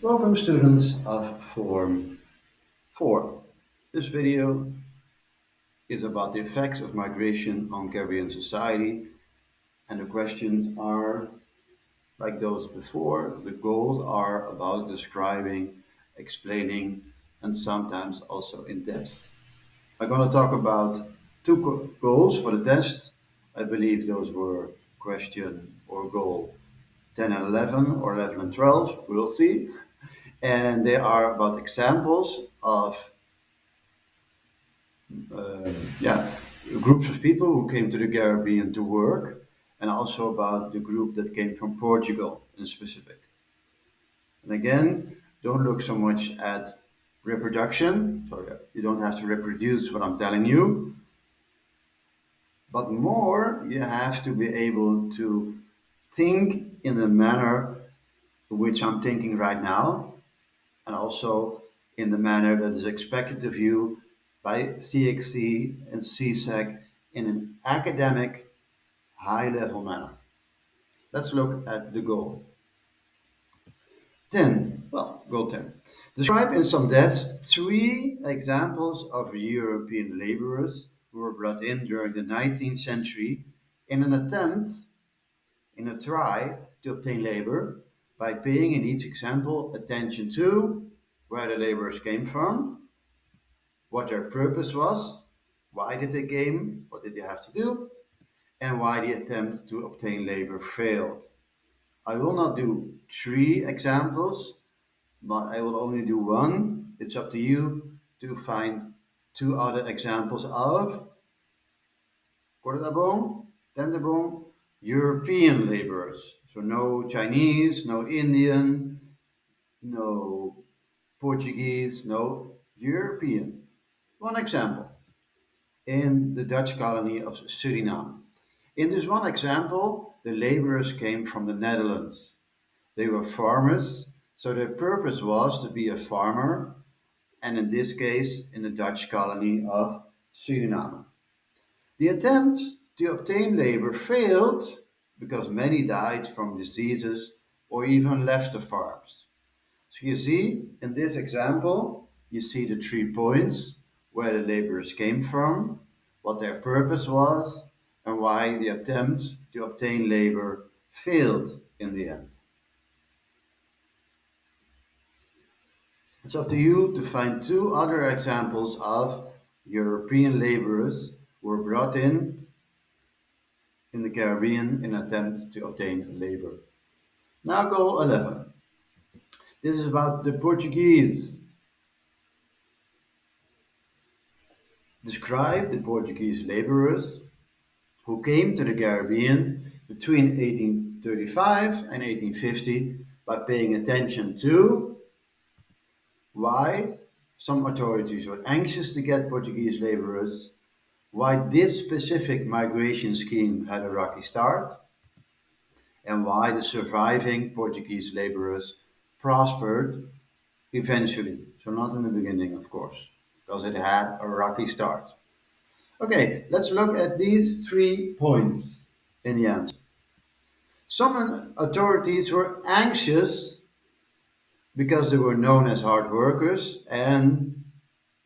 Welcome students of Form 4. This video is about the effects of migration on Caribbean society, and the questions are like those before. The goals are about describing, explaining, and sometimes also in depth. I'm going to talk about two goals for the test. I believe those were question or goal 10 and 11 or 11 and 12. We'll see. And they are about examples of yeah, groups of people who came to the Caribbean to work, and also about the group that came from Portugal in specific. And again, don't look so much at reproduction, so you don't have to reproduce what I'm telling you, but more you have to be able to think in the manner which I'm thinking right now, and also in the manner that is expected of you by CXC and CSEC in an academic, high-level manner. Let's look at the goal. 10. Well, goal 10. Describe in some depth three examples of European laborers who were brought in during the 19th century in an attempt, in a try to obtain labor by paying in each example attention to where the laborers came from, what their purpose was, why did they came, what did they have to do, and why the attempt to obtain labor failed. I will not do three examples, but I will only do one. It's up to you to find two other examples of, Cordabon, Tendabon, European laborers. So no Chinese, no Indian, no Portuguese, no European. One example. In the Dutch colony of Suriname. In this one example, the laborers came from the Netherlands. They were farmers, so their purpose was to be a farmer, and in this case, in the Dutch colony of Suriname. The attempt to obtain labor failed because many died from diseases or even left the farms. So you see, in this example, you see the 3 points where the laborers came from, what their purpose was, and why the attempt to obtain labor failed in the end. It's up to you to find two other examples of European laborers who were brought in the Caribbean in an attempt to obtain labor. Now goal 11. This is about the Portuguese. Describe the Portuguese laborers who came to the Caribbean between 1835 and 1850 by paying attention to why some authorities were anxious to get Portuguese laborers, why this specific migration scheme had a rocky start, and why the surviving Portuguese laborers prospered eventually. So, not in the beginning, of course, because it had a rocky start. Okay, let's look at these 3 points in the answer. Some authorities were anxious because they were known as hard workers and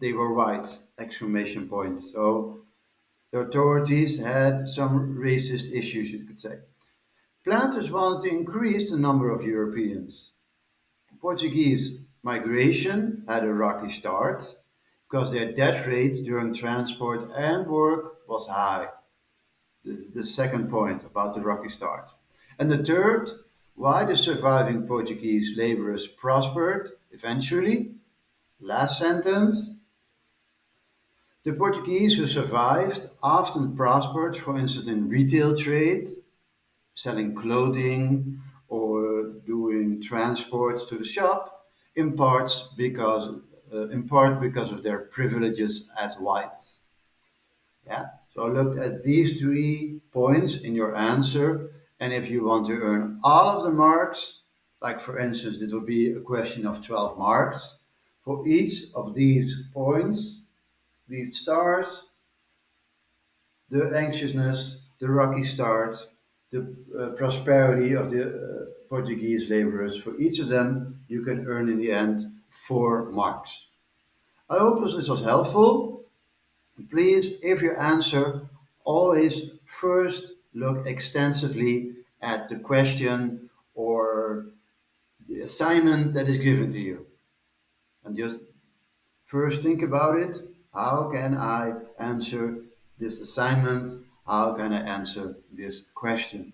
they were white! Exclamation point. So the authorities had some racist issues, you could say. Planters wanted to increase the number of Europeans. Portuguese migration had a rocky start because their death rate during transport and work was high. This is the second point about the rocky start. And the third, why the surviving Portuguese laborers prospered eventually. Last sentence. The Portuguese who survived often prospered, for instance, in retail trade, selling clothing or doing transports to the shop, in part because of their privileges as whites. Yeah. So I looked at these 3 points in your answer, and if you want to earn all of the marks, like for instance, it would be a question of 12 marks. For each of these points, these stars, the anxiousness, the rocky start, the prosperity of the Portuguese laborers, for each of them, you can earn in the end 4 marks. I hope this was helpful. Please, if you answer, always first look extensively at the question or the assignment that is given to you. And just first think about it. How can I answer this assignment? How can I answer this question?